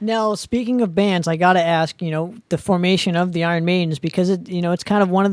Now, speaking of bands, I got to ask, the formation of the Iron Maidens, because it's kind of one of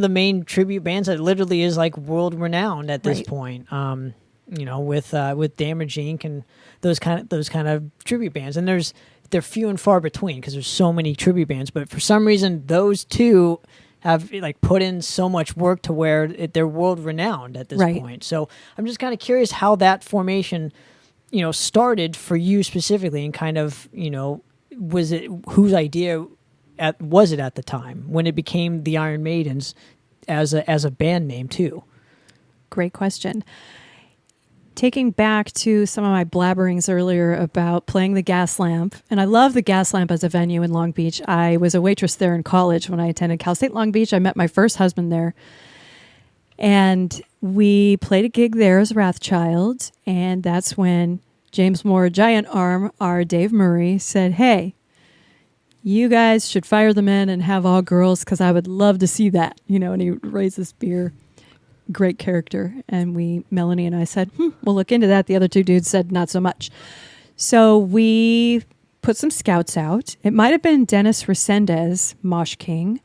the main tribute bands that literally is like world renowned at this Right. point. With Damage Inc. and those kind of tribute bands, and they're few and far between because there's so many tribute bands. But for some reason, those two have like put in so much work to where they're world renowned at this Right. point. So I'm just kind of curious how that formation, started for you specifically, and kind of, was it whose idea was it at the time when it became the Iron Maidens as a band name too? Great question. Taking back to some of my blabberings earlier about playing the Gas Lamp, and I love the Gas Lamp as a venue in Long Beach. I was a waitress there in college when I attended Cal State Long Beach. I met my first husband there. And we played a gig there as Wrathchild, and that's when James Moore, Giant Arm, our Dave Murray, said, "Hey, you guys should fire the men and have all girls because I would love to see that." And he raised this beer. Great character. And Melanie and I said, we'll look into that. The other two dudes said not so much. So we put some scouts out. It might have been Dennis Resendez, Mosh King,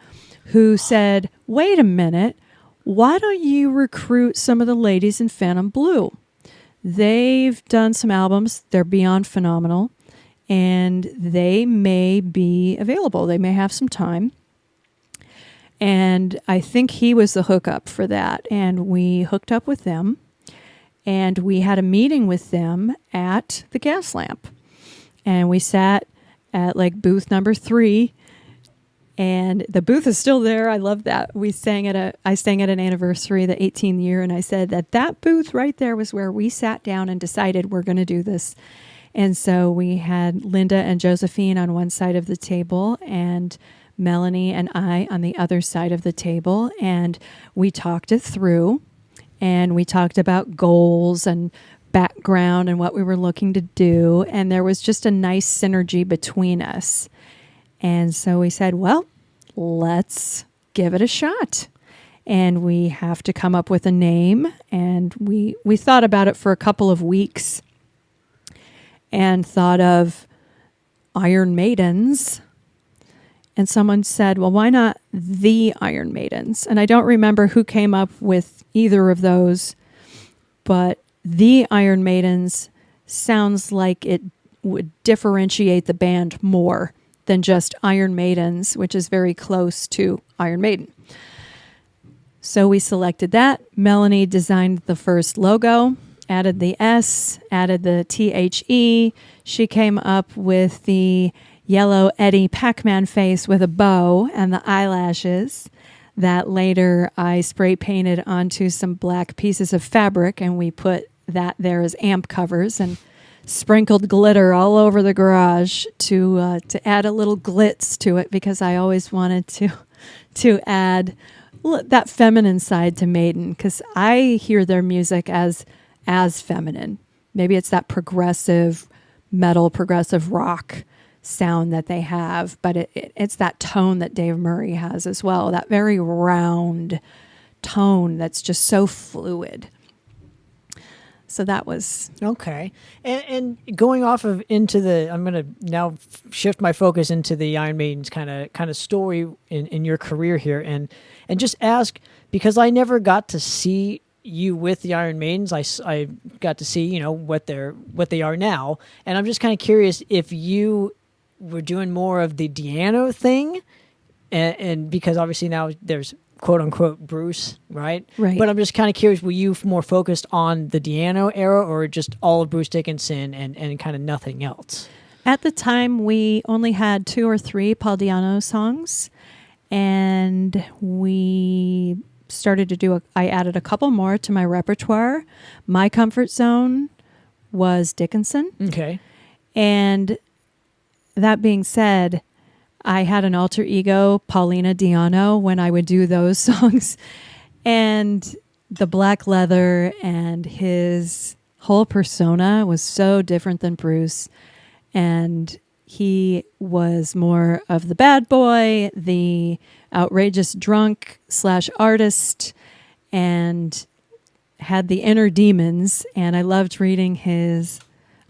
who said, wait a minute, why don't you recruit some of the ladies in Phantom Blue? They've done some albums. They're beyond phenomenal. And they may be available. They may have some time. And I think he was the hookup for that. And we hooked up with them. And we had a meeting with them at the Gas Lamp. And we sat at like booth number 3. And the booth is still there. I love that. I sang at an anniversary, the 18th year. And I said that booth right there was where we sat down and decided we're going to do this. And so we had Linda and Josephine on one side of the table and Melanie and I on the other side of the table, and we talked it through, and we talked about goals and background and what we were looking to do, and there was just a nice synergy between us. And so we said, well, let's give it a shot. And we have to come up with a name, and we thought about it for a couple of weeks and thought of Iron Maidens. And someone said, well, why not the Iron Maidens? And I don't remember who came up with either of those, but the Iron Maidens sounds like it would differentiate the band more than just Iron Maidens, which is very close to Iron Maiden. So we selected that. Melanie designed the first logo, added the S, added the THE. She came up with the yellow Eddie Pac-Man face with a bow and the eyelashes that later I spray painted onto some black pieces of fabric, and we put that there as amp covers and sprinkled glitter all over the garage to add a little glitz to it, because I always wanted to add that feminine side to Maiden, because I hear their music as feminine. Maybe it's that progressive metal, progressive rock sound that they have, but it's that tone that Dave Murray has as well, that very round tone that's just so fluid. So that was okay. And going off of into the, I'm going to now shift my focus into the Iron Maiden's kind of story in your career here, and just ask, because I never got to see you with the Iron Maidens. I got to see what they are now, and I'm just kind of curious if you were doing more of the Diano thing, and because obviously now there's quote unquote Bruce, right? Right. But I'm just kind of curious, were you more focused on the Diano era, or just all of Bruce Dickinson and kind of nothing else? At the time, we only had 2 or 3 Paul Diano songs, and we started to I added a couple more to my repertoire. My comfort zone was Dickinson. Okay. And that being said, I had an alter ego, Paulina Diano, when I would do those songs. And the black leather and his whole persona was so different than Bruce. And he was more of the bad boy, the outrageous drunk / artist, and had the inner demons. And I loved reading his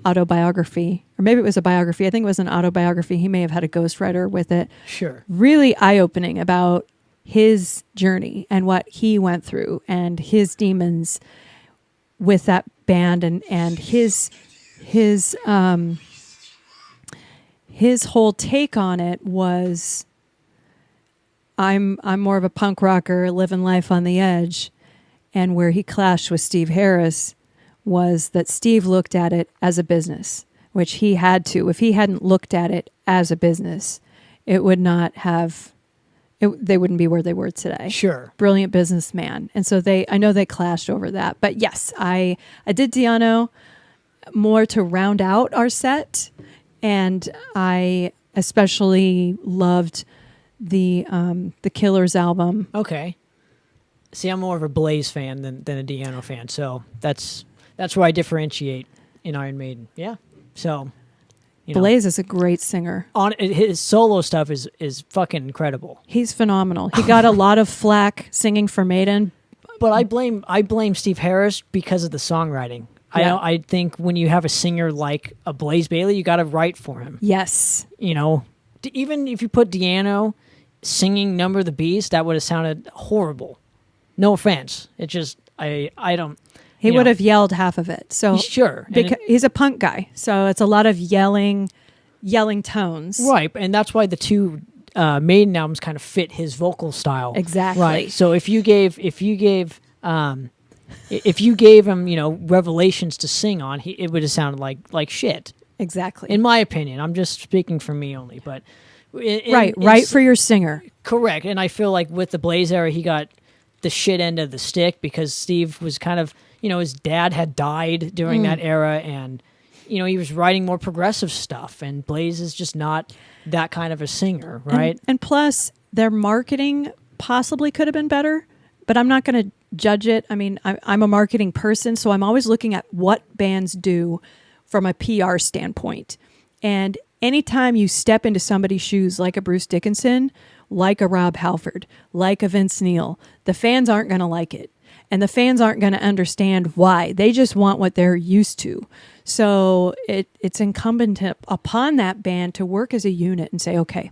autobiography or maybe it was a biography. I think it was an autobiography. He may have had a ghostwriter with it. Sure. Really eye-opening about his journey and what he went through and his demons with that band, and his whole take on it was, I'm more of a punk rocker living life on the edge. And where he clashed with Steve Harris was that Steve looked at it as a business, which he had to. If he hadn't looked at it as a business, it would not have, they wouldn't be where they were today. Sure. Brilliant businessman. And so I know they clashed over that. But yes, I did Diano more to round out our set. And I especially loved the Killers album. Okay. See, I'm more of a Blaze fan than a Diano fan, so that's where I differentiate in Iron Maiden. Yeah. So, Blaze is a great singer. His solo stuff is fucking incredible. He's phenomenal. He got a lot of flack singing for Maiden, but I blame Steve Harris because of the songwriting. Yeah. I think when you have a singer like a Blaze Bayley, you got to write for him. Yes. Even if you put Diano singing "Number of the Beast," that would have sounded horrible. No offense. It just, I don't. He would have yelled half of it. So sure. Because he's a punk guy. So it's a lot of yelling tones. Right. And that's why the two Maiden albums kind of fit his vocal style. Exactly. Right. So if you gave him, Revelations to sing on, it would have sounded like shit. Exactly. In my opinion. I'm just speaking for me only, but right for your singer. Correct. And I feel like with the Blaze era, he got the shit end of the stick because Steve was kind of, his dad had died during that era, and he was writing more progressive stuff, and Blaze is just not that kind of a singer, right? And plus their marketing possibly could have been better, but I'm not going to judge it. I mean, I'm a marketing person, so I'm always looking at what bands do from a PR standpoint. And anytime you step into somebody's shoes like a Bruce Dickinson, like a Rob Halford, like a Vince Neil, the fans aren't going to like it. And the fans aren't going to understand why. They just want what they're used to. So it's incumbent upon that band to work as a unit and say, okay,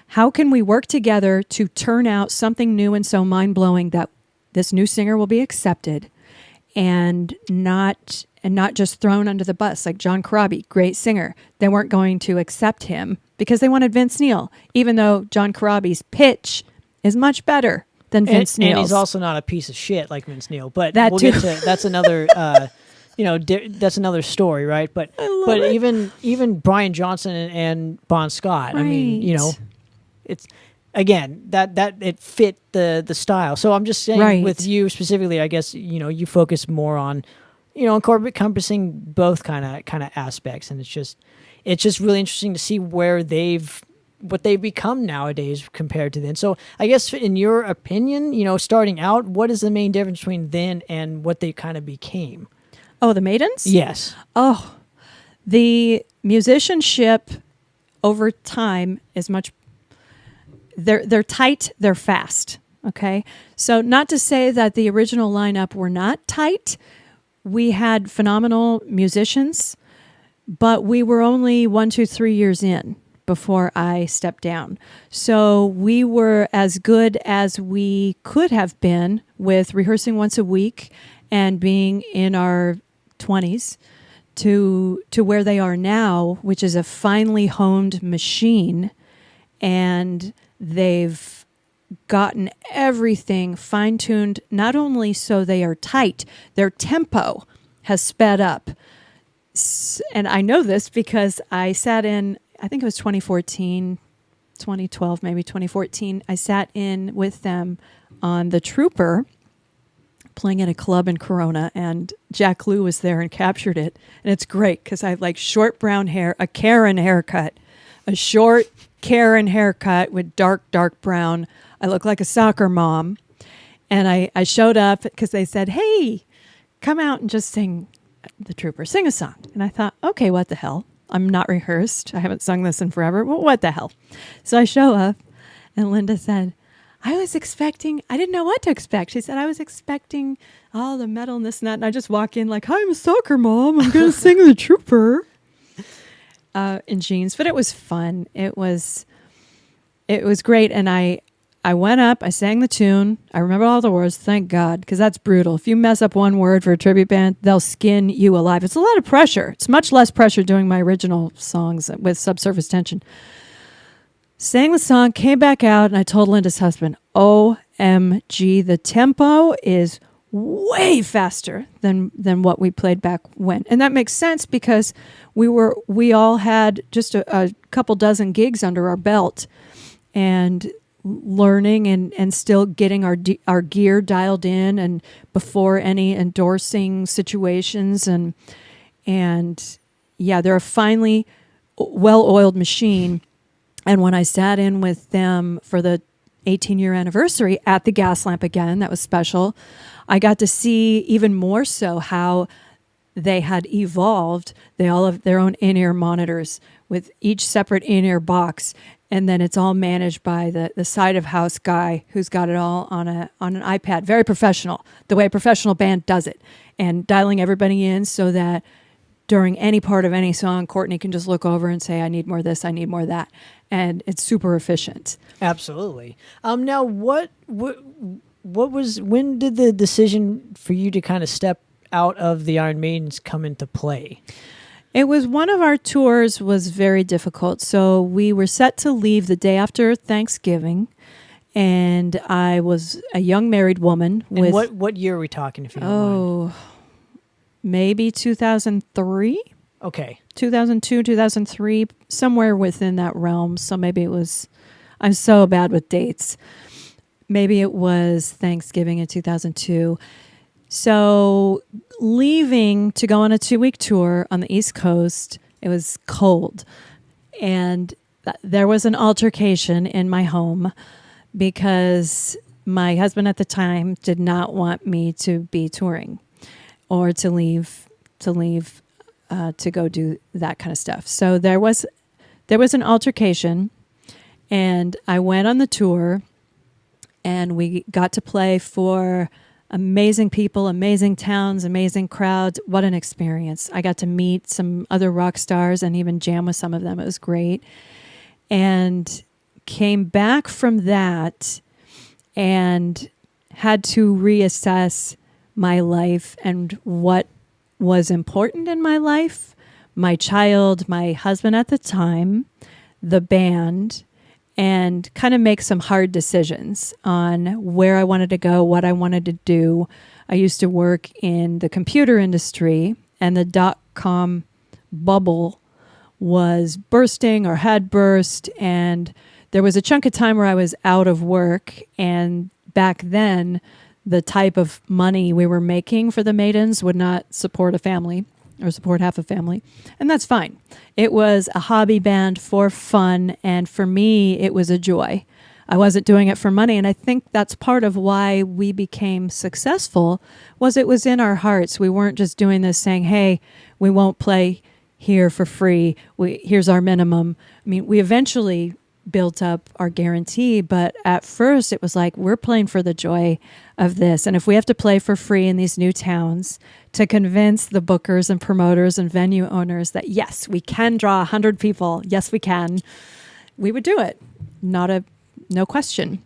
how can we work together to turn out something new and so mind-blowing that this new singer will be accepted and not just thrown under the bus? Like John Corabi, great singer. They weren't going to accept him because they wanted Vince Neil, even though John Corabi's pitch is much better than Vince Neil's. And he's also not a piece of shit like Vince Neil. But we'll get to that's another that's another story, right? But even Brian Johnson and Bon Scott, right. I mean, it's again that it fit the style. So I'm just saying, right. with you specifically, I guess you focus more on encompassing both kind of aspects, and it's just really interesting to see what they've become nowadays compared to then. So I guess in your opinion, starting out, what is the main difference between then and what they kind of became? Oh, the Maidens? Yes. Oh, the musicianship over time is much, they're tight, they're fast. Okay. So not to say that the original lineup were not tight. We had phenomenal musicians, but we were only 1, 2, 3 years in before I stepped down. So we were as good as we could have been with rehearsing once a week and being in our 20s to where they are now, which is a finely honed machine. And they've gotten everything fine-tuned, not only so they are tight, their tempo has sped up. And I know this because I sat in, I think it was 2014, 2012, maybe 2014. I sat in with them on The Trooper, playing at a club in Corona, and Jack Lew was there and captured it. And it's great because I have like short brown hair, a Karen haircut, a short Karen haircut with dark brown. I look like a soccer mom. And I showed up because they said, hey, come out and just sing The Trooper, sing a song. And I thought, okay, what the hell? I'm not rehearsed. I haven't sung this in forever. Well, what the hell? So I show up, and Linda said, I didn't know what to expect. She said, I was expecting all the metal and this and that. And I just walk in like, hi, I'm a soccer mom. I'm going to sing The Trooper. in jeans, but it was fun. It was great. And I went up, I sang the tune. I remember all the words, thank God, because that's brutal. If you mess up one word for a tribute band, they'll skin you alive. It's a lot of pressure. It's much less pressure doing my original songs with Subsurface Tension. Sang the song, came back out, and I told Linda's husband, OMG, the tempo is way faster than what we played back when. And that makes sense because we all had just a couple dozen gigs under our belt and learning and still getting our gear dialed in and before any endorsing situations and yeah, they're a finely well-oiled machine. And when I sat in with them for the 18-year anniversary at the Gas Lamp again, that was special. I got to see even more so how they had evolved. They all have their own in-ear monitors with each separate in-ear box, and then it's all managed by the side of house guy who's got it all on an iPad. Very professional, the way a professional band does it, and dialing everybody in so that during any part of any song, Courtney can just look over and say, I need more of this, I need more of that. And it's super efficient. Absolutely. Now, when did the decision for you to kind of step out of the Iron Maidens come into play? It was one of our tours was very difficult. So we were set to leave the day after Thanksgiving. And I was a young married woman. And what year are we talking, if you don't mind? Maybe 2003. Okay. 2002, 2003, somewhere within that realm. So maybe it was, I'm so bad with dates. Maybe it was Thanksgiving in 2002. So leaving to go on a 2-week tour on the East Coast, it was cold. And there was an altercation in my home because my husband at the time did not want me to be touring or to leave to go do that kind of stuff. So there was an altercation, and I went on the tour, and we got to play for amazing people, amazing towns, amazing crowds. What an experience. I got to meet some other rock stars and even jam with some of them. It was great. And came back from that and had to reassess my life and what was important in my life, my child, my husband at the time, the band, and kind of make some hard decisions on where I wanted to go, what I wanted to do. I used to work in the computer industry, and the .com bubble was bursting or had burst, and there was a chunk of time where I was out of work, and back then the type of money we were making for the Maidens would not support a family or support half a family. And that's fine. It was a hobby band for fun. And for me, it was a joy. I wasn't doing it for money. And I think that's part of why we became successful was it was in our hearts. We weren't just doing this saying, hey, we won't play here for free. Here's our minimum. I mean, we eventually built up our guarantee, but at first it was like, we're playing for the joy of this. And if we have to play for free in these new towns to convince the bookers and promoters and venue owners that yes, we can draw 100 people, yes we can, we would do it. No question.